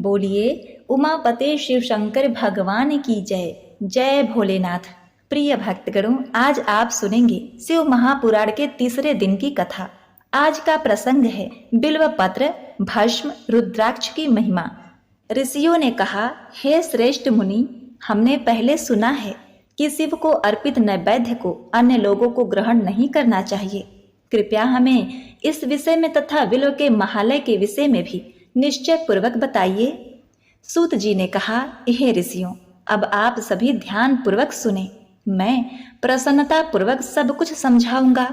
बोलिए उमापते शिव शंकर भगवान की जय। जय भोलेनाथ। प्रिय भक्तगणों, आज आप सुनेंगे शिव महापुराण के तीसरे दिन की कथा। आज का प्रसंग है बिल्व पत्र, भस्म, रुद्राक्ष की महिमा। ऋषियों ने कहा, हे श्रेष्ठ मुनि, हमने पहले सुना है कि शिव को अर्पित नैवेद्य को अन्य लोगों को ग्रहण नहीं करना चाहिए। कृपया हमें इस विषय में तथा बिल्व के महालय के विषय में भी निश्चय पूर्वक बताइए। सूत जी ने कहा, हे ऋषियों, अब आप सभी ध्यान पूर्वक सुने। मैं प्रसन्नता पूर्वक सब कुछ समझाऊंगा।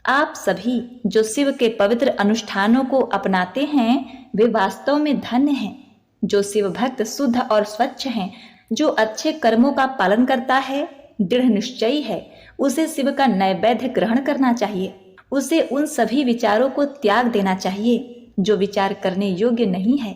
आप सभी जो शिव के पवित्र अनुष्ठानों को अपनाते हैं वे वास्तव में धन्य हैं। जो शिव भक्त शुद्ध और स्वच्छ हैं, जो अच्छे कर्मों का पालन करता है, दृढ़ निश्चयी है, उसे शिव का नैवेद्य ग्रहण करना चाहिए। उसे उन सभी विचारों को त्याग देना चाहिए जो विचार करने योग्य नहीं है।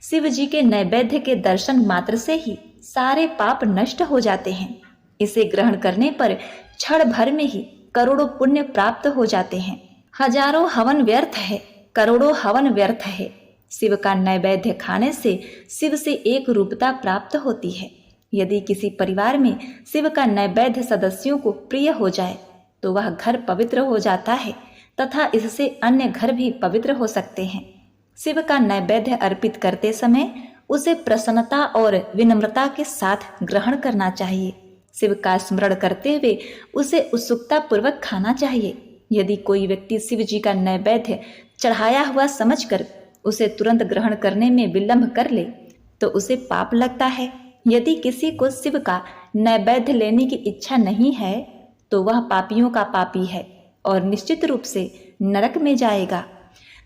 शिव जी के नैवेद्य के दर्शन मात्र से ही सारे पाप नष्ट हो जाते हैं। इसे ग्रहण करने पर क्षण भर में ही करोड़ों पुण्य प्राप्त हो जाते हैं। हजारों हवन व्यर्थ है, करोड़ों हवन व्यर्थ है। शिव का नैवेद्य खाने से शिव से एक रूपता प्राप्त होती है। यदि किसी परिवार में शिव का नैवेद्य सदस्यों को प्रिय हो जाए तो वह घर पवित्र हो जाता है तथा इससे अन्य घर भी पवित्र हो सकते हैं। शिव का नैवेद्य अर्पित करते समय उसे प्रसन्नता और विनम्रता के साथ ग्रहण करना चाहिए। शिव का स्मरण करते हुए उसे उत्सुकता पूर्वक खाना चाहिए। यदि कोई व्यक्ति शिव जी का नैवेद्य चढ़ाया हुआ समझकर उसे तुरंत ग्रहण करने में विलंब कर ले तो उसे पाप लगता है। यदि किसी को शिव का नैवेद्य लेने की इच्छा नहीं है तो वह पापियों का पापी है और निश्चित रूप से नरक में जाएगा।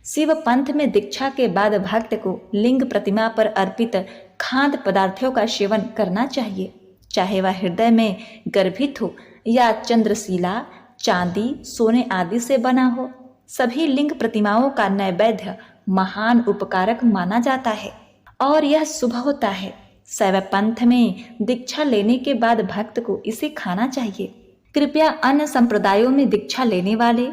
शिव पंथ में दीक्षा के बाद भक्त को लिंग प्रतिमा पर अर्पित खाद्य पदार्थों का सेवन करना चाहिए, चाहे वह हृदय में गर्भित हो या चंद्रशिला, चांदी, सोने आदि से बना हो। सभी लिंग प्रतिमाओं का नैवेद्य महान उपकारक माना जाता है और यह शुभ होता है। शैव पंथ में दीक्षा लेने के बाद भक्त को इसे खाना चाहिए। कृपया अन्य संप्रदायों में दीक्षा लेने वाले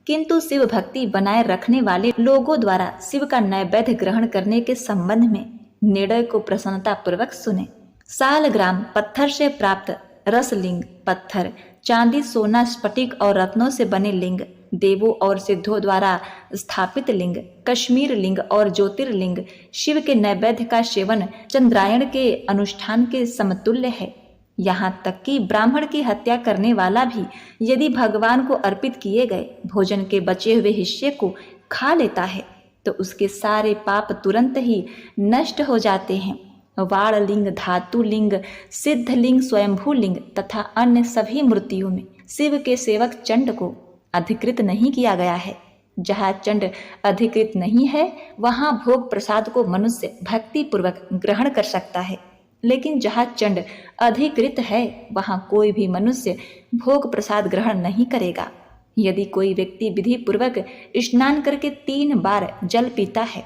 किंतु शिव भक्ति बनाए रखने वाले लोगों द्वारा शिव का नैवेद्य ग्रहण करने के संबंध में निर्णय को प्रसन्नता पूर्वक सुने। सालग्राम पत्थर से प्राप्त रसलिंग, पत्थर, चांदी, सोना, स्फटिक और रत्नों से बने लिंग, देवों और सिद्धों द्वारा स्थापित लिंग, कश्मीर लिंग और ज्योतिर्लिंग, शिव के नैवेद्य का सेवन चंद्रायण के अनुष्ठान के समतुल्य है। यहाँ तक कि ब्राह्मण की हत्या करने वाला भी यदि भगवान को अर्पित किए गए भोजन के बचे हुए हिस्से को खा लेता है तो उसके सारे पाप तुरंत ही नष्ट हो जाते हैं। वाण लिंग, धातु लिंग, सिद्ध लिंग, स्वयंभू लिंग तथा अन्य सभी मूर्तियों में शिव के सेवक चंड को अधिकृत नहीं किया गया है। जहाँ चंड अधिकृत नहीं है वहाँ भोग प्रसाद को मनुष्य भक्ति पूर्वक ग्रहण कर सकता है, लेकिन जहाँ चंड अधिकृत है वहाँ कोई भी मनुष्य भोग प्रसाद ग्रहण नहीं करेगा। यदि कोई व्यक्ति विधि पूर्वक स्नान करके 3 बार जल पीता है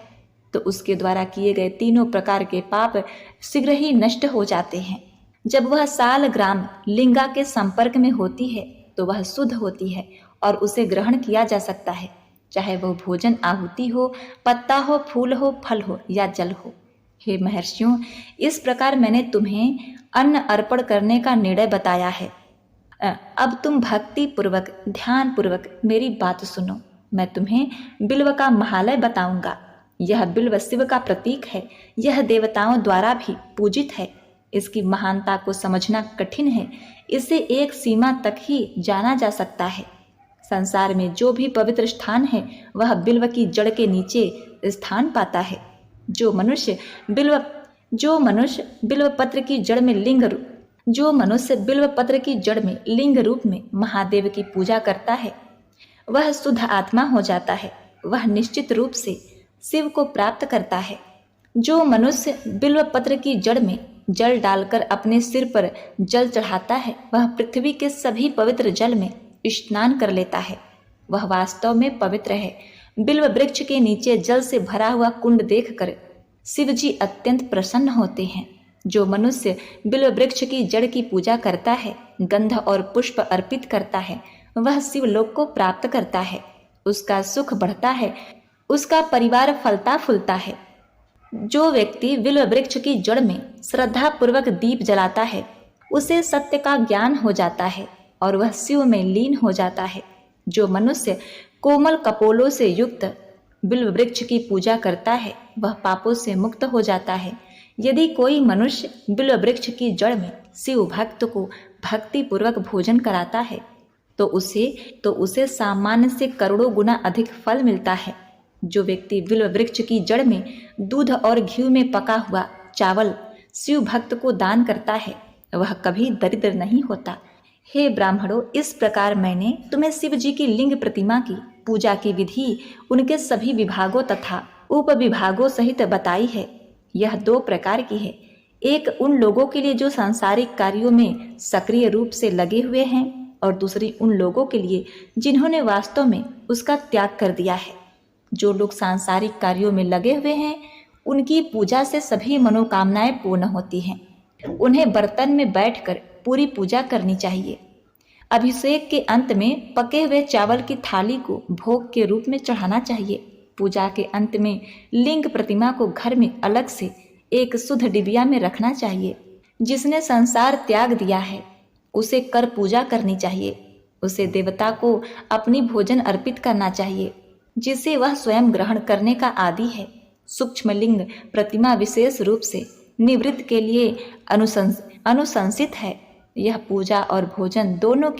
तो उसके द्वारा किए गए तीनों प्रकार के पाप शीघ्र ही नष्ट हो जाते हैं। जब वह सालग्राम लिंगा के संपर्क में होती है तो वह शुद्ध होती है और उसे ग्रहण किया जा सकता है, चाहे वह भोजन, आहुति हो, पत्ता हो, फूल हो, फल हो या जल हो। हे महर्षियों, इस प्रकार मैंने तुम्हें अन्न अर्पण करने का निर्णय बताया है। अब तुम भक्ति पूर्वक, ध्यान पूर्वक मेरी बात सुनो। मैं तुम्हें बिल्व का महालय बताऊंगा। यह बिल्व शिव का प्रतीक है। यह देवताओं द्वारा भी पूजित है। इसकी महानता को समझना कठिन है। इसे एक सीमा तक ही जाना जा सकता है। संसार में जो भी पवित्र स्थान है वह बिल्व की जड़ के नीचे स्थान पाता है। जो मनुष्य बिल्व पत्र की जड़ में लिंग रूप में महादेव की पूजा करता है वह शुद्ध आत्मा हो जाता है। वह निश्चित रूप से शिव को प्राप्त करता है। जो मनुष्य बिल्व पत्र की जड़ में जल डालकर अपने सिर पर जल चढ़ाता है वह पृथ्वी के सभी पवित्र जल में स्नान कर लेता है। वह वास्तव में पवित्र है। बिल्व वृक्ष के नीचे जल से भरा हुआ कुंड देखकर शिव जी अत्यंत प्रसन्न होते हैं। जो मनुष्य बिल्व वृक्ष की जड़ की पूजा करता है, गंध और पुष्प अर्पित करता है, वह शिवलोक को प्राप्त करता है। उसका सुख बढ़ता है, उसका परिवार फलता फूलता है। जो व्यक्ति बिल्व वृक्ष की जड़ में श्रद्धा पूर्वक दीप जलाता है उसे सत्य का ज्ञान हो जाता है और वह शिव में लीन हो जाता है। जो मनुष्य कोमल कपोलों से युक्त बिल्व वृक्ष की पूजा करता है वह पापों से मुक्त हो जाता है। यदि कोई मनुष्य बिल्व वृक्ष की जड़ में शिव भक्त को भक्ति पूर्वक भोजन कराता है तो उसे सामान्य से करोड़ों गुना अधिक फल मिलता है। जो व्यक्ति बिल्व वृक्ष की जड़ में दूध और घी में पका हुआ चावल शिव भक्त को दान करता है वह कभी दरिद्र नहीं होता। हे ब्राह्मणों, इस प्रकार मैंने तुम्हें शिव जी की लिंग प्रतिमा की पूजा की विधि उनके सभी विभागों तथा उपविभागों सहित बताई है। यह 2 प्रकार की है। एक उन लोगों के लिए जो सांसारिक कार्यों में सक्रिय रूप से लगे हुए हैं और दूसरी उन लोगों के लिए जिन्होंने वास्तव में उसका त्याग कर दिया है। जो लोग सांसारिक कार्यों में लगे हुए हैं उनकी पूजा से सभी मनोकामनाएं पूर्ण होती हैं। उन्हें बर्तन में बैठकर पूरी पूजा करनी चाहिए। अभिषेक के अंत में पके हुए चावल की थाली को भोग के रूप में चढ़ाना चाहिए। पूजा के अंत में लिंग प्रतिमा को घर में अलग से एक शुद्ध डिबिया में रखना चाहिए। जिसने संसार त्याग दिया है उसे कर पूजा करनी चाहिए। उसे देवता को अपनी भोजन अर्पित करना चाहिए जिसे वह स्वयं ग्रहण करने का आदी है। सूक्ष्म लिंग प्रतिमा विशेष रूप से निवृत्त के लिए अनुशंसित है। यह पूजा और भोजन दोनों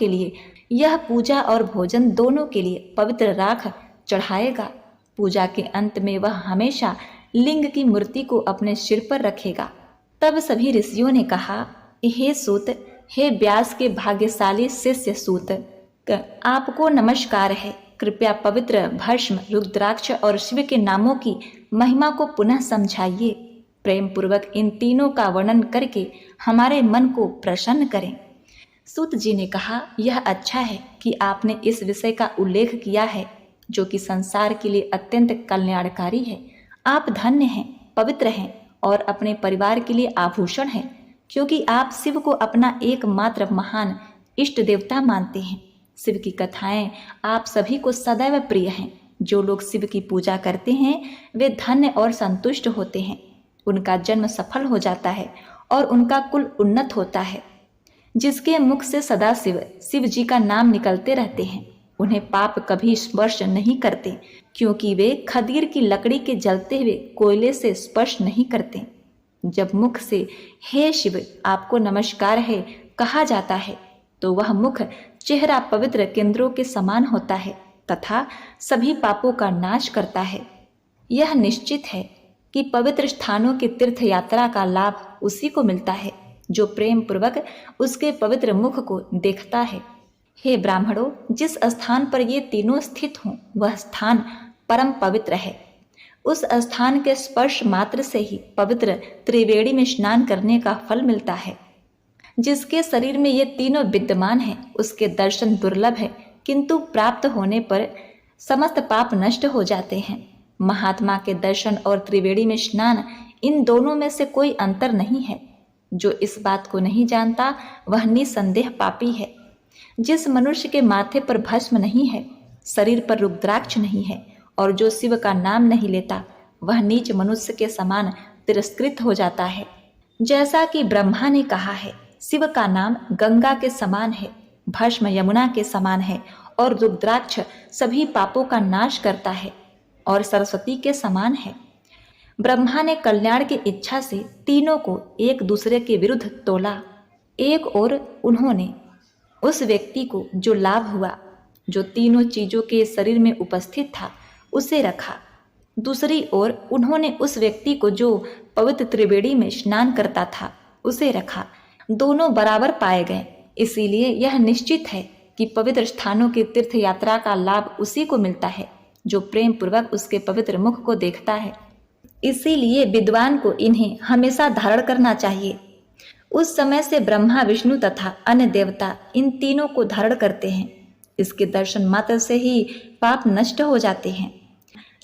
के लिए पवित्र राख चढ़ाएगा। पूजा के अंत में वह हमेशा लिंग की मूर्ति को अपने सिर पर रखेगा। तब सभी ऋषियों ने कहा, हे सूत, हे व्यास के भाग्यशाली शिष्य सूत, आपको नमस्कार है। कृपया पवित्र भस्म, रुद्राक्ष और शिव के नामों की महिमा को पुनः समझाइए। प्रेम पूर्वक इन तीनों का वर्णन करके हमारे मन को प्रसन्न करें। सूत जी ने कहा, यह अच्छा है कि आपने इस विषय का उल्लेख किया है जो कि संसार के लिए अत्यंत कल्याणकारी है। आप धन्य हैं, पवित्र हैं और अपने परिवार के लिए आभूषण हैं, क्योंकि आप शिव को अपना एकमात्र महान इष्ट देवता मानते हैं। शिव की कथाएं आप सभी को सदैव प्रिय हैं। जो लोग शिव की पूजा करते हैं वे धन्य और संतुष्ट होते हैं। उनका जन्म सफल हो जाता है और उनका कुल उन्नत होता है। जिसके मुख से सदा शिव जी का नाम निकलते रहते हैं उन्हें पाप कभी स्पर्श नहीं करते, क्योंकि वे खदीर की लकड़ी के जलते हुए कोयले से स्पर्श नहीं करते। जब मुख से हे शिव आपको नमस्कार है कहा जाता है तो वह मुख चेहरा पवित्र केंद्रों के समान होता है तथा सभी पापों का नाश करता है। यह निश्चित है कि पवित्र स्थानों की तीर्थ यात्रा का लाभ उसी को मिलता है जो प्रेम पूर्वक उसके पवित्र मुख को देखता है। हे ब्राह्मणों, जिस स्थान पर ये तीनों स्थित हों वह स्थान परम पवित्र है। उस स्थान के स्पर्श मात्र से ही पवित्र त्रिवेणी में स्नान करने का फल मिलता है। जिसके शरीर में ये तीनों विद्यमान हैं उसके दर्शन दुर्लभ है, किंतु प्राप्त होने पर समस्त पाप नष्ट हो जाते हैं। महात्मा के दर्शन और त्रिवेणी में स्नान, इन दोनों में से कोई अंतर नहीं है। जो इस बात को नहीं जानता वह निसंदेह पापी है। जिस मनुष्य के माथे पर भस्म नहीं है, शरीर पर रुद्राक्ष नहीं है और जो शिव का नाम नहीं लेता वह नीच मनुष्य के समान तिरस्कृत हो जाता है। जैसा कि ब्रह्मा ने कहा है, शिव का नाम गंगा के समान है, भस्म यमुना के समान है और रुद्राक्ष सभी पापों का नाश करता है और सरस्वती के समान है। ब्रह्मा ने कल्याण की इच्छा से तीनों को एक दूसरे के विरुद्ध तोला। एक ओर उन्होंने उस व्यक्ति को जो लाभ हुआ, जो तीनों चीजों के शरीर में उपस्थित था, उसे रखा। दूसरी ओर उन्होंने उस व्यक्ति को जो पवित्र त्रिवेणी में स्नान करता था, उसे रखा। दोनों बराबर पाए गए। इसीलिए यह निश्चित है कि पवित्र स्थानों की तीर्थ यात्रा का लाभ उसी को मिलता है जो प्रेम पूर्वक उसके पवित्र मुख को देखता है। इसीलिए विद्वान को इन्हें हमेशा धारण करना चाहिए। उस समय से ब्रह्मा, विष्णु तथा अन्य देवता इन तीनों को धारण करते हैं। इसके दर्शन मात्र से ही पाप नष्ट हो जाते हैं।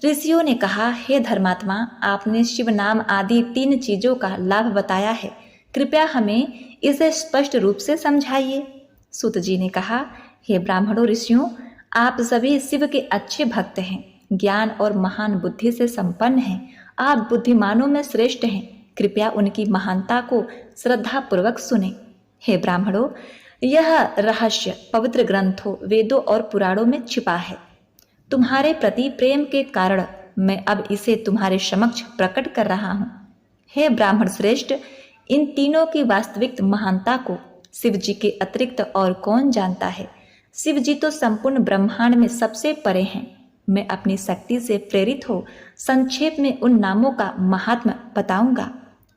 ऋषियों ने कहा, हे धर्मात्मा, आपने शिव नाम आदि 3 चीजों का लाभ बताया है, कृपया हमें इसे स्पष्ट रूप से समझाइए। सूत जी ने कहा, हे ब्राह्मणों, ऋषियों, आप सभी शिव के अच्छे भक्त हैं, ज्ञान और महान बुद्धि से संपन्न हैं आप बुद्धिमानों में श्रेष्ठ हैं, कृपया उनकी महानता को श्रद्धापूर्वक सुने। हे ब्राह्मणों, यह रहस्य पवित्र ग्रंथों, वेदों और पुराणों में छिपा है। तुम्हारे प्रति प्रेम के कारण मैं अब इसे तुम्हारे समक्ष प्रकट कर रहा हूँ। हे ब्राह्मण श्रेष्ठ, इन तीनों की वास्तविक महानता को शिव जी के अतिरिक्त और कौन जानता है? शिव जी तो संपूर्ण ब्रह्मांड में सबसे परे हैं। मैं अपनी शक्ति से प्रेरित हो संक्षेप में उन नामों का महात्म्य बताऊंगा।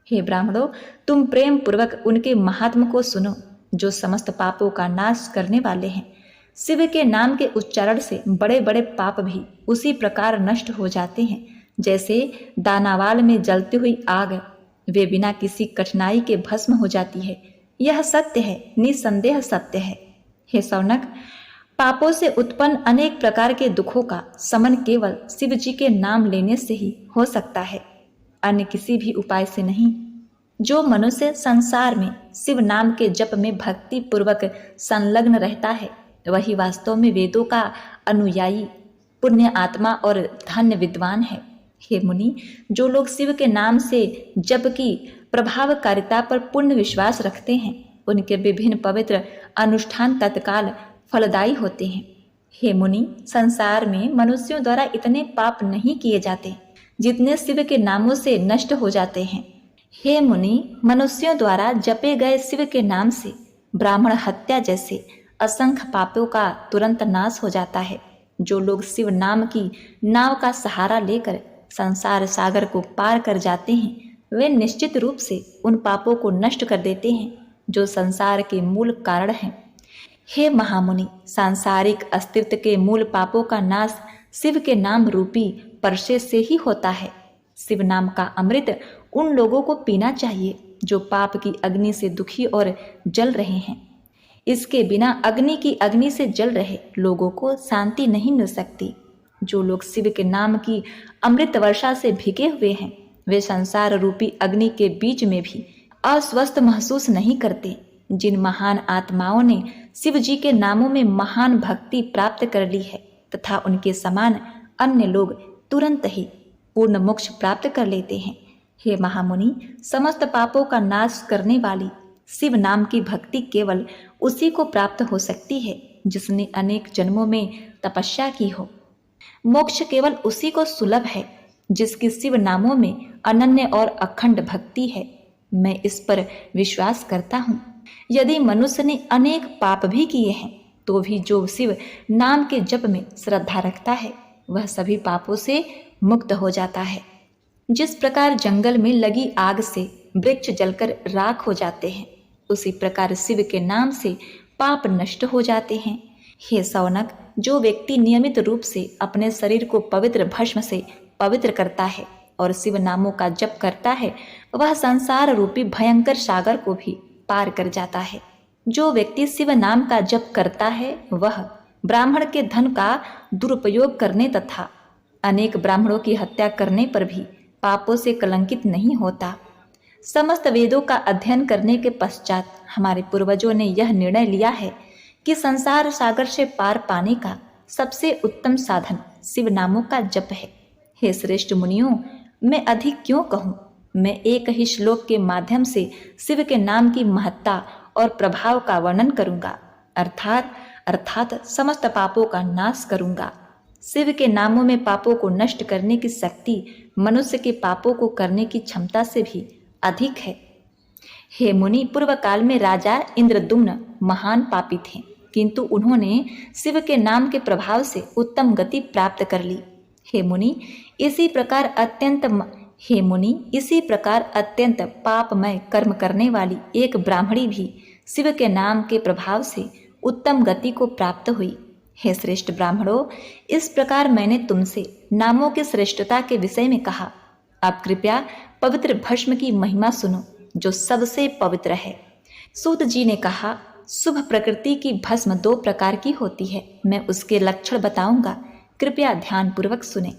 हे ब्राह्मणों, तुम प्रेम पूर्वक उनके महात्म्य को सुनो, जो समस्त पापों का नाश करने वाले हैं। शिव के नाम के उच्चारण से बड़े बड़े पाप भी उसी प्रकार नष्ट हो जाते हैं जैसे दानावाल में जलती हुई आग, वे बिना किसी कठिनाई के भस्म हो जाती है। यह सत्य है, निसंदेह सत्य है। हे शौनक, पापों से उत्पन्न अनेक प्रकार के दुखों का शमन केवल शिव जी के नाम लेने से ही हो सकता है, अन्य किसी भी उपाय से नहीं। जो मनुष्य संसार में शिव नाम के जप में भक्ति पूर्वक संलग्न रहता है, वही वास्तव में वेदों का अनुयायी, पुण्य आत्मा और धन्य विद्वान है। हे मुनि, जो लोग शिव के नाम से जप की प्रभावकारिता पर पूर्ण विश्वास रखते हैं, उनके विभिन्न पवित्र अनुष्ठान तत्काल फलदायी होते हैं। हे मुनि, संसार में मनुष्यों द्वारा इतने पाप नहीं किए जाते जितने शिव के नामों से नष्ट हो जाते हैं। हे मुनि, मनुष्यों द्वारा जपे गए शिव के नाम से ब्राह्मण हत्या जैसे असंख्य पापों का तुरंत नाश हो जाता है। जो लोग शिव नाम की नाव का सहारा लेकर संसार सागर को पार कर जाते हैं, वे निश्चित रूप से उन पापों को नष्ट कर देते हैं जो संसार के मूल कारण हैं। हे महामुनि, सांसारिक अस्तित्व के मूल पापों का नाश शिव के नाम रूपी परसे से ही होता है। शिव नाम का अमृत उन लोगों को पीना चाहिए जो पाप की अग्नि से दुखी और जल रहे हैं। इसके बिना अग्नि की अग्नि से जल रहे लोगों को शांति नहीं मिल सकती। जो लोग शिव के नाम की अमृत वर्षा से भीगे हुए हैं, वे संसार रूपी अग्नि के बीच में भी अस्वस्थ महसूस नहीं करते। जिन महान आत्माओं ने शिव जी के नामों में महान भक्ति प्राप्त कर ली है तथा उनके समान अन्य लोग तुरंत ही पूर्ण मोक्ष प्राप्त कर लेते हैं। हे महामुनि, समस्त पापों का नाश करने वाली शिव नाम की भक्ति केवल उसी को प्राप्त हो सकती है जिसने अनेक जन्मों में तपस्या की हो। मोक्ष केवल उसी को सुलभ है जिसकी शिव नामों में अनन्य और अखंड भक्ति है। मैं इस पर विश्वास करता हूँ। यदि मनुष्य ने अनेक पाप भी किए हैं तो भी जो शिव नाम के जप में श्रद्धा रखता है, वह सभी पापों से मुक्त हो जाता है। जिस प्रकार जंगल में लगी आग से वृक्ष जलकर राख हो जाते हैं, उसी प्रकार शिव के नाम से पाप नष्ट हो जाते हैं। हे शौनक, जो व्यक्ति नियमित रूप से अपने शरीर को पवित्र भस्म से पवित्र करता है और शिव नामों का जप करता है, वह संसार रूपी भयंकर सागर को भी पार कर जाता है। जो व्यक्ति शिव नाम का जप करता है, वह ब्राह्मण के धन का दुरुपयोग करने तथा अनेक ब्राह्मणों की हत्या करने पर भी पापों से कलंकित नहीं होता। समस्त वेदों का अध्ययन करने के पश्चात हमारे पूर्वजों ने यह निर्णय लिया है कि संसार सागर से पार पाने का सबसे उत्तम साधन शिव नामों का जप है। हे श्रेष्ठ मुनियों, मैं अधिक क्यों कहूँ? मैं एक ही श्लोक के माध्यम से शिव के नाम की महत्ता और प्रभाव का वर्णन करूंगा, अर्थात समस्त पापों का नाश करूंगा। शिव के नामों में पापों को नष्ट करने की शक्ति मनुष्य के पापों को करने की क्षमता से भी अधिक है। हे मुनि, पूर्व काल में राजा इंद्रद्युम्न महान पापी थे, किंतु उन्होंने शिव के नाम के प्रभाव से उत्तम गति प्राप्त कर ली। हे मुनि, इसी प्रकार अत्यंत पापमय कर्म करने वाली एक ब्राह्मणी भी शिव के नाम के प्रभाव से उत्तम गति को प्राप्त हुई। हे श्रेष्ठ ब्राह्मणों, इस प्रकार मैंने तुमसे नामों की श्रेष्ठता के विषय में कहा। अब कृपया पवित्र भस्म की महिमा सुनो, जो सबसे पवित्र है। सूत जी ने कहा, शुभ प्रकृति की भस्म 2 प्रकार की होती है। मैं उसके लक्षण बताऊंगा, कृपया ध्यान पूर्वक सुने।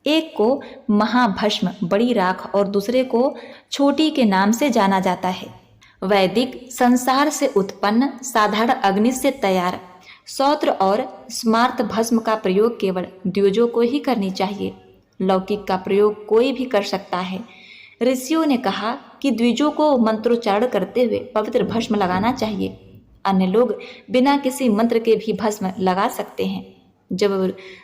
एक को महाभस्म बड़ी राख और दूसरे को छोटी के नाम से जाना जाता है। वैदिक संसार से उत्पन्न साधारण अग्नि से तैयार सौत्र और स्मार्त भस्म का प्रयोग केवल द्विजों को ही करनी चाहिए। लौकिक का प्रयोग कोई भी कर सकता है। ऋषियों ने कहा कि द्विजों को मंत्रोच्चारण करते हुए पवित्र भस्म लगाना चाहिए। अन्य लोग बिना किसी मंत्र के भी भस्म लगा सकते हैं।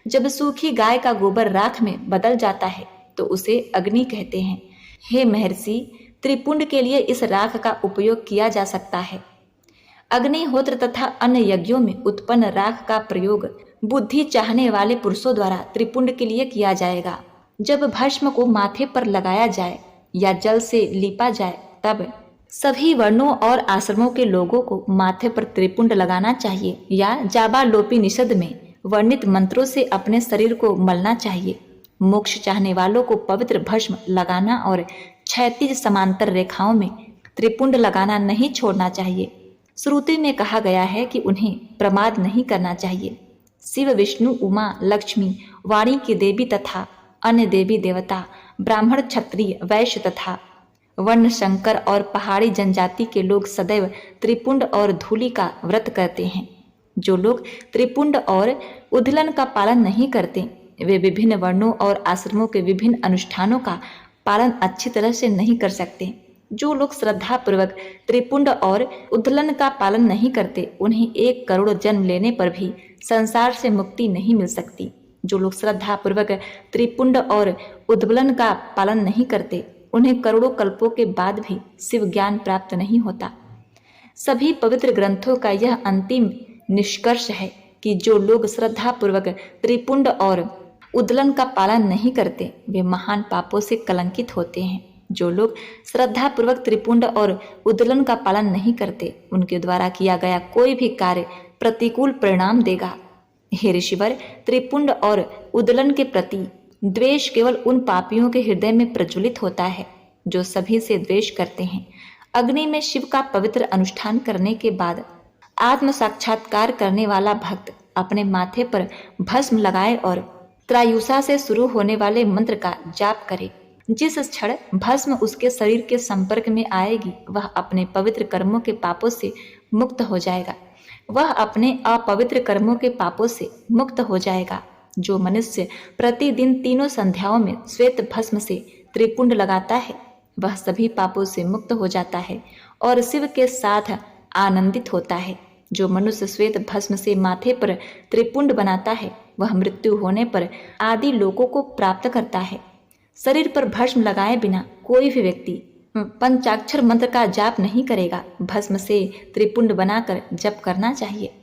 जब सूखी गाय का गोबर राख में बदल जाता है तो उसे अग्नि कहते हैं। हे महर्षि, त्रिपुंड के लिए इस राख का उपयोग किया जा सकता है। अग्निहोत्र तथा अन्य यज्ञों में उत्पन्न राख का प्रयोग बुद्धि चाहने वाले पुरुषों द्वारा त्रिपुंड के लिए किया जाएगा। जब भस्म को माथे पर लगाया जाए या जल से लीपा जाए तब सभी वर्णों और आश्रमों के लोगों को माथे पर त्रिपुंड लगाना चाहिए या जाबालोपनिषद में वर्णित मंत्रों से अपने शरीर को मलना चाहिए। मोक्ष चाहने वालों को पवित्र भस्म लगाना और क्षैतिज समांतर रेखाओं में त्रिपुंड लगाना नहीं छोड़ना चाहिए। श्रुति में कहा गया है कि उन्हें प्रमाद नहीं करना चाहिए। शिव, विष्णु, उमा, लक्ष्मी, वाणी की देवी तथा अन्य देवी देवता, ब्राह्मण, क्षत्रिय, वैश्य तथा वर्ण, शंकर और पहाड़ी जनजाति के लोग सदैव त्रिपुंड और धूलि का व्रत करते हैं। जो लोग त्रिपुंड और उद्दलन का पालन नहीं करते वे विभिन्न वर्णों और आश्रमों के विभिन्न अनुष्ठानों का पालन अच्छी तरह से नहीं कर सकते। जो लोग श्रद्धा पूर्वक त्रिपुंड और उद्दलन का पालन नहीं करते उन्हें 1 करोड़ जन्म लेने पर भी संसार से मुक्ति नहीं मिल सकती। जो लोग श्रद्धा पूर्वक त्रिपुंड और उद्दलन का पालन नहीं करते उन्हें करोड़ों कल्पों के बाद भी शिव ज्ञान प्राप्त नहीं होता। सभी पवित्र ग्रंथों का यह अंतिम निष्कर्ष है कि जो लोग श्रद्धा पूर्वक त्रिपुंड और उद्दलन का पालन नहीं करते वे महान पापों से कलंकित होते हैं। जो लोग श्रद्धा पूर्वक त्रिपुंड और उद्दलन का पालन नहीं करते उनके द्वारा किया गया कोई भी कार्य प्रतिकूल परिणाम देगा। हे ऋषिवर, त्रिपुंड और उद्दलन के प्रति द्वेष केवल उन पापियों के हृदय में प्रज्वलित होता है जो सभी से द्वेष करते हैं। अग्नि में शिव का पवित्र अनुष्ठान करने के बाद आत्म साक्षात्कार करने वाला भक्त अपने माथे पर भस्म लगाए और त्रायुषा से शुरू होने वाले मंत्र का जाप करे। जिस क्षण भस्म उसके शरीर के संपर्क में आएगी वह अपने पवित्र कर्मों के पापों से मुक्त हो जाएगा। वह अपने अपवित्र कर्मों के पापों से मुक्त हो जाएगा। जो मनुष्य प्रतिदिन 3 संध्याओं में श्वेत भस्म से त्रिपुंड लगाता है वह सभी पापों से मुक्त हो जाता है और शिव के साथ आनंदित होता है। जो मनुष्य श्वेत भस्म से माथे पर त्रिपुंड बनाता है वह मृत्यु होने पर आदि लोकों को प्राप्त करता है। शरीर पर भस्म लगाए बिना कोई भी व्यक्ति पंचाक्षर मंत्र का जाप नहीं करेगा। भस्म से त्रिपुंड बनाकर जप करना चाहिए।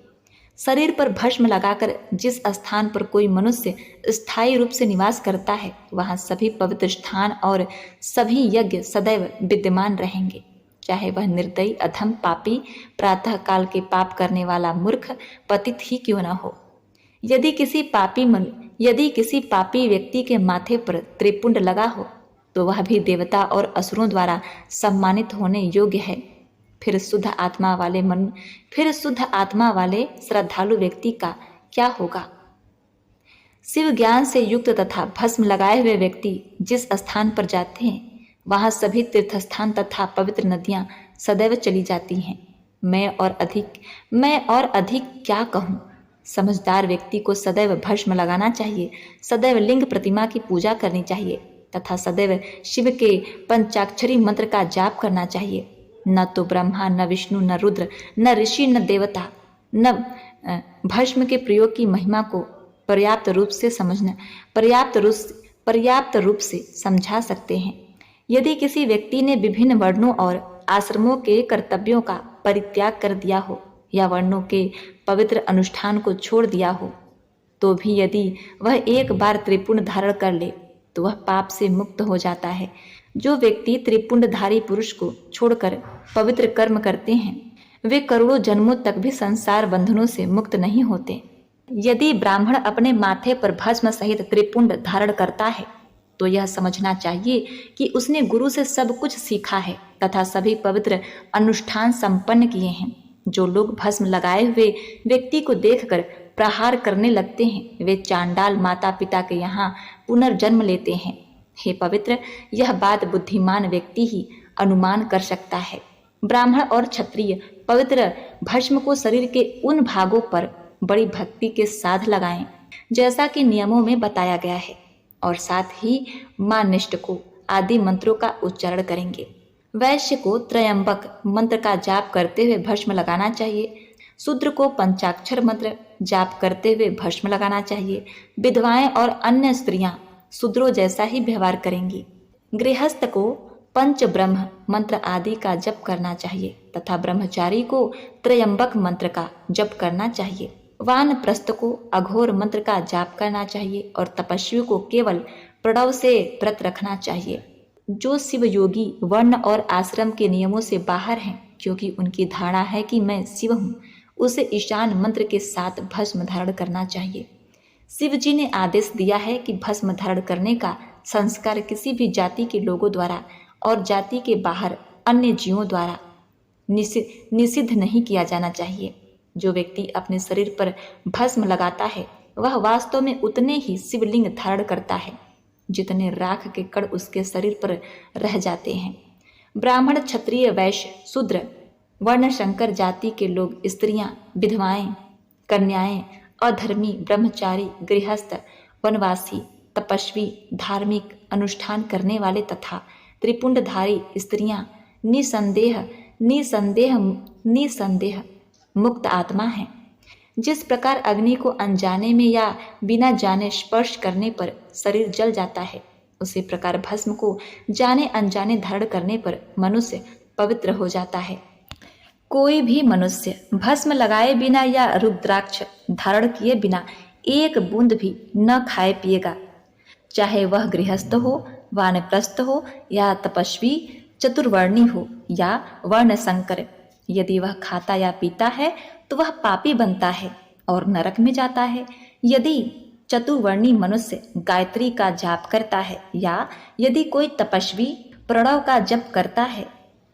शरीर पर भस्म लगाकर जिस स्थान पर कोई मनुष्य स्थायी रूप से निवास करता है वहाँ सभी पवित्र स्थान और सभी यज्ञ सदैव विद्यमान रहेंगे। चाहे वह निर्दयी, अधम, पापी, प्रातः काल के पाप करने वाला मूर्ख पतित ही क्यों न हो। यदि किसी पापी व्यक्ति के माथे पर त्रिपुंड लगा हो तो वह भी देवता और असुरों द्वारा सम्मानित होने योग्य है। फिर शुद्ध आत्मा वाले श्रद्धालु व्यक्ति का क्या होगा। शिव ज्ञान से युक्त तथा भस्म लगाए हुए व्यक्ति जिस स्थान पर जाते हैं वहां सभी तीर्थस्थान तथा पवित्र नदियां सदैव चली जाती हैं। मैं और अधिक क्या कहूँ। समझदार व्यक्ति को सदैव भस्म लगाना चाहिए, सदैव लिंग प्रतिमा की पूजा करनी चाहिए तथा सदैव शिव के पंचाक्षरी मंत्र का जाप करना चाहिए। न तो ब्रह्मा, न विष्णु, न रुद्र, न ऋषि, न देवता न भस्म के प्रयोग की महिमा को पर्याप्त रूप से समझा सकते हैं। यदि किसी व्यक्ति ने विभिन्न वर्णों और आश्रमों के कर्तव्यों का परित्याग कर दिया हो या वर्णों के पवित्र अनुष्ठान को छोड़ दिया हो तो भी यदि वह एक बार त्रिपुंड धारण कर ले तो वह पाप से मुक्त हो जाता है। जो व्यक्ति त्रिपुंडधारी पुरुष को छोड़कर पवित्र कर्म करते हैं वे करोड़ों जन्मों तक भी संसार बंधनों से मुक्त नहीं होते। यदि ब्राह्मण अपने माथे पर भस्म सहित त्रिपुंड धारण करता है तो यह समझना चाहिए कि उसने गुरु से सब कुछ सीखा है तथा सभी पवित्र अनुष्ठान संपन्न किए हैं। जो लोग भस्म लगाए हुए व्यक्ति को देखकर प्रहार करने लगते हैं वे चांडाल माता पिता के यहाँ पुनर्जन्म लेते हैं। हे पवित्र, यह बात बुद्धिमान व्यक्ति ही अनुमान कर सकता है। ब्राह्मण और क्षत्रिय पवित्र भस्म को शरीर के उन भागों पर बड़ी भक्ति के साथ लगाएं जैसा कि नियमों में बताया गया है। और साथ ही मां निष्ठ को आदि मंत्रों का उच्चारण करेंगे। वैश्य को त्रयंबक मंत्र का जाप करते हुए भस्म लगाना चाहिए। शूद्र को पंचाक्षर मंत्र जाप करते हुए भस्म लगाना चाहिए। विधवाएं और अन्य स्त्रियां शूद्रों जैसा ही व्यवहार करेंगी। गृहस्थ को पंच ब्रह्म मंत्र आदि का जप करना चाहिए तथा ब्रह्मचारी को त्रयंबक मंत्र का जप करना चाहिए। वानप्रस्थ को अघोर मंत्र का जाप करना चाहिए और तपस्वी को केवल प्रणव से व्रत रखना चाहिए। जो शिव योगी वर्ण और आश्रम के नियमों से बाहर हैं, क्योंकि उनकी धारणा है कि मैं शिव हूँ, उसे ईशान मंत्र के साथ भस्म धारण करना चाहिए। शिव जी ने आदेश दिया है कि भस्म धारण करने का संस्कार किसी भी जाति के लोगों द्वारा और जाति के बाहर अन्य जीवों द्वारा निषिद्ध नहीं किया जाना चाहिए। जो व्यक्ति अपने शरीर पर भस्म लगाता है वह वास्तव में उतने ही शिवलिंग धारण करता है जितने राख के कण उसके शरीर पर रह जाते हैं। ब्राह्मण, क्षत्रिय, वैश्य, शूद्र, वर्ण शंकर जाति के लोग, स्त्रियां, विधवाएं, कन्याएं, अधर्मी, ब्रह्मचारी, गृहस्थ, वनवासी, तपस्वी, धार्मिक अनुष्ठान करने वाले तथा त्रिपुंडधारी स्त्रियां निसंदेह मुक्त आत्मा हैं। जिस प्रकार अग्नि को अनजाने में या बिना जाने स्पर्श करने पर शरीर जल जाता है, उसी प्रकार भस्म को जाने अनजाने धारण करने पर मनुष्य पवित्र हो जाता है। कोई भी मनुष्य भस्म लगाए बिना या रुद्राक्ष धारण किए बिना एक बूंद भी न खाए पिएगा, चाहे वह गृहस्थ हो, वानप्रस्थ हो या तपस्वी, चतुर्वर्णी हो या वर्ण संकर। यदि वह खाता या पीता है तो वह पापी बनता है और नरक में जाता है। यदि चतुर्वर्णी मनुष्य गायत्री का जाप करता है या यदि कोई तपस्वी प्रणव का जप करता है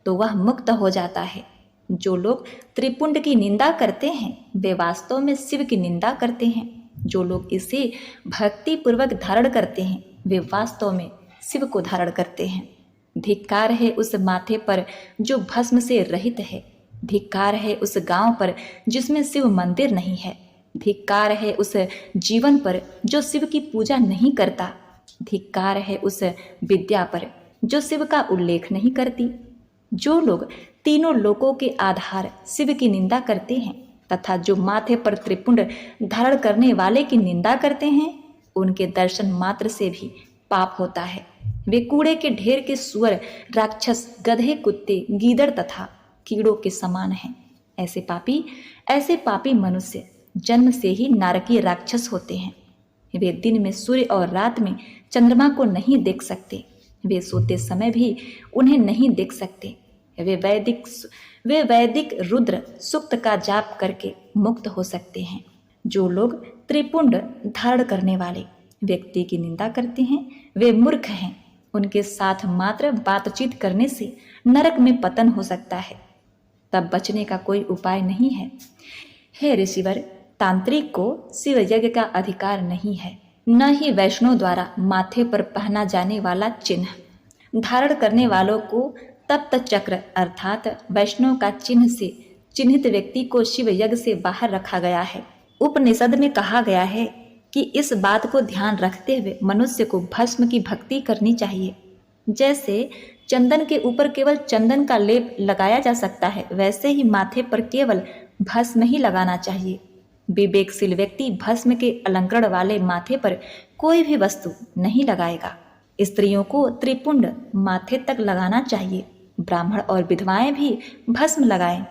तो वह मुक्त हो जाता है। जो लोग त्रिपुंड की निंदा करते हैं वे वास्तव में शिव की निंदा करते हैं। जो लोग इसे भक्ति पूर्वक धारण करते हैं वे वास्तव में शिव को धारण करते हैं। धिक्कार है उस माथे पर जो भस्म से रहित है। धिक्कार है उस गांव पर जिसमें शिव मंदिर नहीं है। धिक्कार है उस जीवन पर जो शिव की पूजा नहीं करता। धिक्कार है उस विद्या पर जो शिव का उल्लेख नहीं करती। जो लोग तीनों लोकों के आधार शिव की निंदा करते हैं तथा जो माथे पर त्रिपुंड धारण करने वाले की निंदा करते हैं, उनके दर्शन मात्र से भी पाप होता है। वे कूड़े के ढेर के सुअर, राक्षस, गधे, कुत्ते, गीदड़ तथा कीड़ों के समान हैं। ऐसे पापी मनुष्य जन्म से ही नारकीय राक्षस होते हैं। वे दिन में सूर्य और रात में चंद्रमा को नहीं देख सकते। वे सोते समय भी उन्हें नहीं देख सकते। वे वैदिक रुद्र सूक्त का जाप करके मुक्त हो सकते हैं। जो लोग त्रिपुंड धारण करने वाले व्यक्ति की निंदा करते हैं वे मूर्ख हैं। उनके साथ मात्र बातचीत करने से नरक में पतन हो सकता है, तब बचने का कोई उपाय नहीं है। हे ऋषिवर, तांत्रिक को शिव यज्ञ का अधिकार नहीं है, न ही वैष्णव द्वारा माथे पर पहना जाने वाला चिन्ह। धारण करने वालों को तप्त चक्र अर्थात वैष्णव का चिन्ह से चिन्हित व्यक्ति को शिव यज्ञ से बाहर रखा गया है। उपनिषद में कहा गया है कि इस बात को ध्यान रखते हुए मनुष्य को भस्म की भक्ति करनी चाहिए। जैसे चंदन के ऊपर केवल चंदन का लेप लगाया जा सकता है, वैसे ही माथे पर केवल भस्म ही लगाना चाहिए। विवेकशील व्यक्ति भस्म के अलंकरण वाले माथे पर कोई भी वस्तु नहीं लगाएगा। स्त्रियों को त्रिपुंड माथे तक लगाना चाहिए। ब्राह्मण और विधवाएं भी भस्म लगाएं।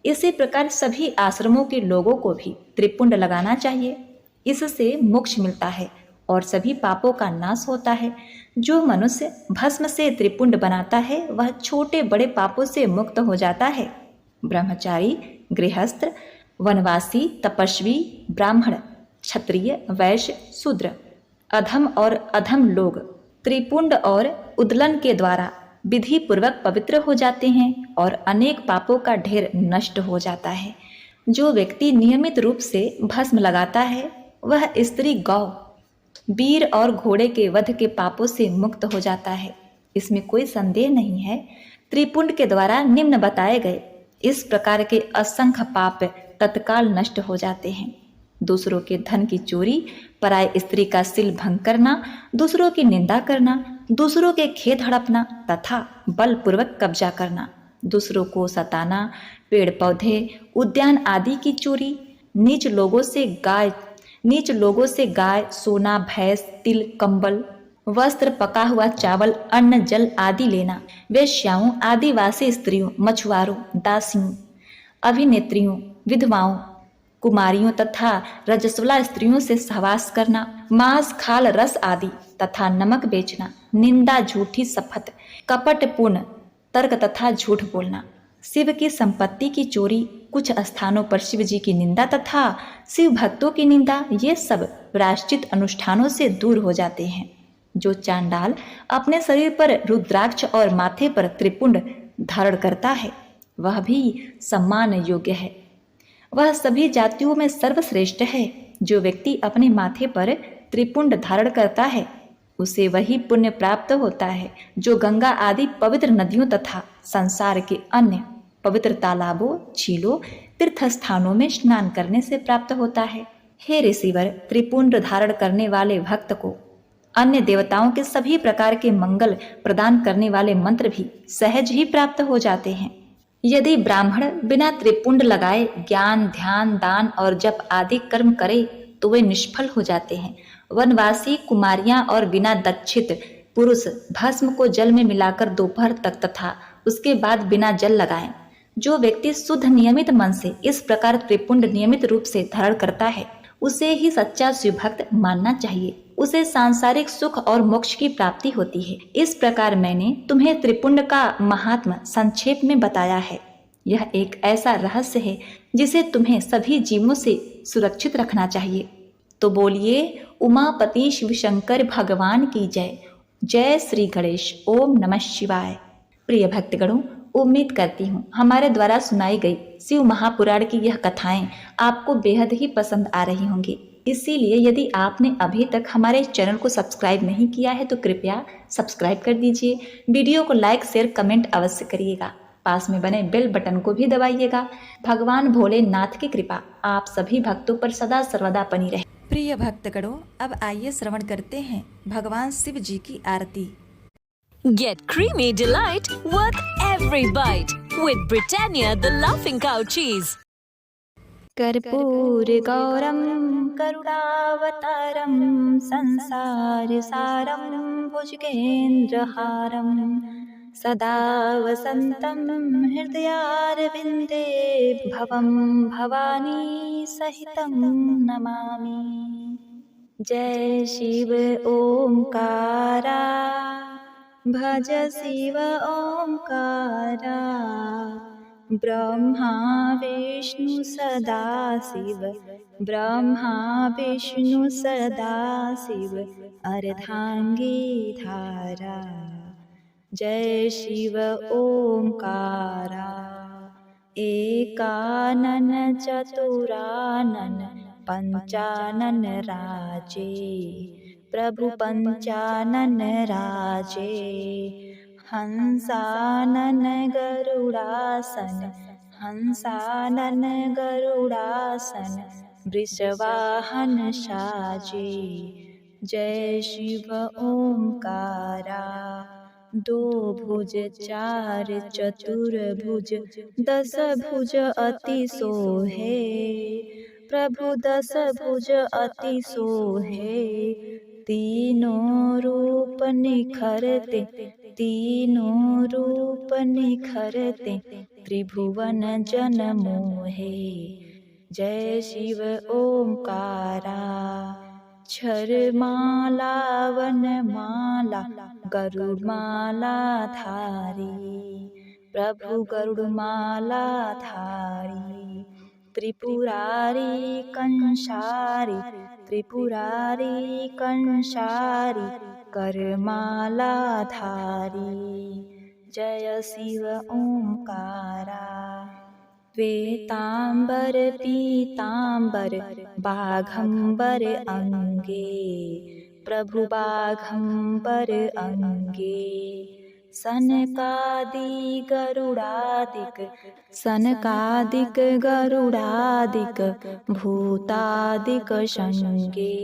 इसी प्रकार सभी आश्रमों के लोगों को भी त्रिपुंड लगाना चाहिए। इससे मोक्ष मिलता है और सभी पापों का नाश होता है। जो मनुष्य भस्म से त्रिपुंड बनाता है वह छोटे बड़े पापों से मुक्त हो जाता है। ब्रह्मचारी, गृहस्थ, वनवासी, तपस्वी, ब्राह्मण, क्षत्रिय, वैश्य, शूद्र, अधम और अधम लोग त्रिपुंड और उद्दलन के द्वारा विधि पूर्वक पवित्र हो जाते हैं और अनेक पापों का ढेर नष्ट हो जाता है। जो व्यक्ति नियमित रूप से भस्म लगाता है वह स्त्री, गौ, वीर और घोड़े के वध के पापों से मुक्त हो जाता है। इसमें कोई संदेह नहीं है। त्रिपुंड के द्वारा निम्न बताए गए इस प्रकार के असंख्य पाप तत्काल नष्ट हो जाते हैं। दूसरों के धन की चोरी, पराय स्त्री का सिल भंग करना, दूसरों की निंदा करना, दूसरों के खेत हड़पना तथा बलपूर्वक कब्जा करना, दूसरों को सताना, पेड़ पौधे, उद्यान आदि की चोरी, नीच लोगों से गाय, सोना, भैंस, तिल, कंबल, वस्त्र, पका हुआ चावल, अन्न, जल आदि लेना, वेश्याओं, आदिवासी स्त्रियों, मछुआरों, दासियों, अभिनेत्रियों, विधवाओं, कुमारियों तथा रजस्वला स्त्रियों से सहवास करना, मांस, खाल, रस आदि तथा नमक बेचना, निंदा, झूठी शपथ, कपटपूर्ण तर्क तथा झूठ बोलना, शिव की संपत्ति की चोरी, कुछ स्थानों पर शिव जी की निंदा तथा शिव भक्तों की निंदा, ये सब प्रायश्चित अनुष्ठानों से दूर हो जाते हैं। जो चांडाल अपने शरीर पर रुद्राक्ष और माथे पर त्रिपुंड धारण करता है वह भी सम्मान योग्य है। वह सभी जातियों में सर्वश्रेष्ठ है। जो व्यक्ति अपने माथे पर त्रिपुंड धारण करता है उसे वही पुण्य प्राप्त होता है जो गंगा आदि पवित्र नदियों तथा संसार के अन्य पवित्र तालाबों, झीलों, तीर्थ स्थानों में स्नान करने से प्राप्त होता है। हे ऋषिवर, त्रिपुंड धारण करने वाले भक्त को अन्य देवताओं के सभी प्रकार के मंगल प्रदान करने वाले मंत्र भी सहज ही प्राप्त हो जाते हैं। यदि ब्राह्मण बिना त्रिपुंड लगाए ज्ञान, ध्यान, दान और जप आदि कर्म करे तो वे निष्फल हो जाते हैं। वनवासी कुमारियां और बिना दक्षित पुरुष भस्म को जल में मिलाकर दोपहर तक तथा उसके बाद बिना जल लगाएं। जो व्यक्ति शुद्ध नियमित मन से इस प्रकार त्रिपुंड नियमित रूप से धारण करता है उसे ही सच्चा शिव भक्त मानना चाहिए। उसे सांसारिक सुख और मोक्ष की प्राप्ति होती है। इस प्रकार मैंने तुम्हें त्रिपुंड का महात्म्य संक्षेप में बताया है। यह एक ऐसा रहस्य है जिसे तुम्हें सभी जीवों से सुरक्षित रखना चाहिए। तो बोलिए उमापति शिव शंकर भगवान की जय। जय श्री गणेश। ओम नमः शिवाय। प्रिय भक्तगणों, उम्मीद करती हूँ हमारे द्वारा सुनाई गई शिव महापुराण की यह कथाएं आपको बेहद ही पसंद आ रही होंगी। इसीलिए यदि आपने अभी तक हमारे चैनल को सब्सक्राइब नहीं किया है तो कृपया सब्सक्राइब कर दीजिए। वीडियो को लाइक, शेयर, कमेंट अवश्य करिएगा। पास में बने बेल बटन को भी दबाइएगा। भगवान भोलेनाथ की कृपा आप सभी भक्तों पर सदा सर्वदा बनी रहे। प्रिय भक्तगणों, अब आइए श्रवण करते हैं भगवान शिव जी की आरती। Get creamy delight worth every bite with Britannia the Laughing Cow cheese. कर्पूर गौरम करुणावतारम संसार सारम भुजगेन्द्रहारम सदा वसंतम हृदयारविंदे भवम भवानी सहितं नमामि। जय शिव ओंकारा भज शिव ओंकारा ब्रह्मा विष्णु सदा शिव ब्रह्मा विष्णु सदा शिव अर्धांगी धारा। जय शिव ओंकारा एकानन चतुरानन पंचानन राजे प्रभु पंचानन राजे हंसानन गरुड़ासन हंसानन गरुड़ासन वृषवाहन साजे। जय शिव ओंकारा दो भुज चार चतुर्भुज दस भुज अति सोहे प्रभु दस भुज अति सोहे तीनों रूप निखरते तीनों रूप निखरते त्रिभुवन जन मोहे। जय शिव ओंकारा छर माला वन माला गरुड़ माला धारी प्रभु गरुड़ माला धारी त्रिपुरारी कंसारी त्रिपुरारी कंसारी करमाला धारी। जय शिव ओंकारा वेतांबर पीतांबर बाघंबर अंगे प्रभु बाघंबर अंगे सनकादिक गरुडादिक भूतादिक शङ्गे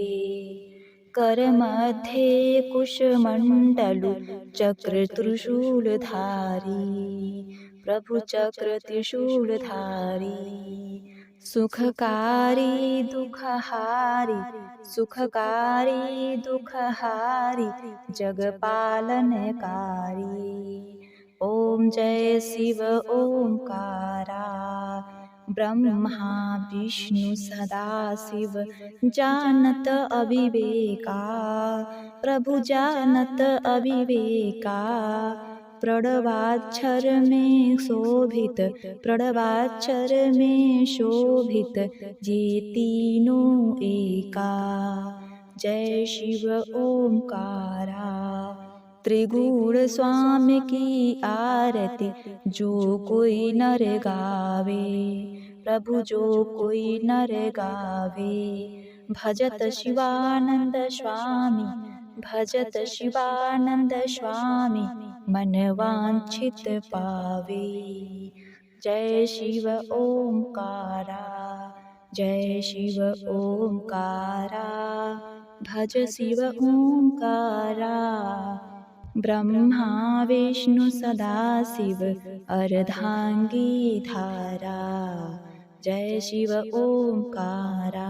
करमध्ये कुशमण्डलु चक्र त्रिशूलधारी प्रभु चक्र त्रिशूलधारी सुखकारी दुखहारी जगपालनकारी। ओम जय शिव ओंकारा ब्रह्मा विष्णु सदाशिव जानत अविवेका प्रभु जानत अविवेका प्रणवाक्षर में शोभित ये तीनों एका। जय शिव ओंकारा। त्रिगुण स्वामी की आरती जो कोई नर गावे प्रभु जो कोई नर गावे भजत शिवानंद स्वामी मन वांछित पावे। जय शिव ओंकारा जय शिव ओंकारा भज शिव ओंकारा। ब्रह्मा विष्णु सदाशिव अर्धांगी धारा। जय शिव ओंकारा।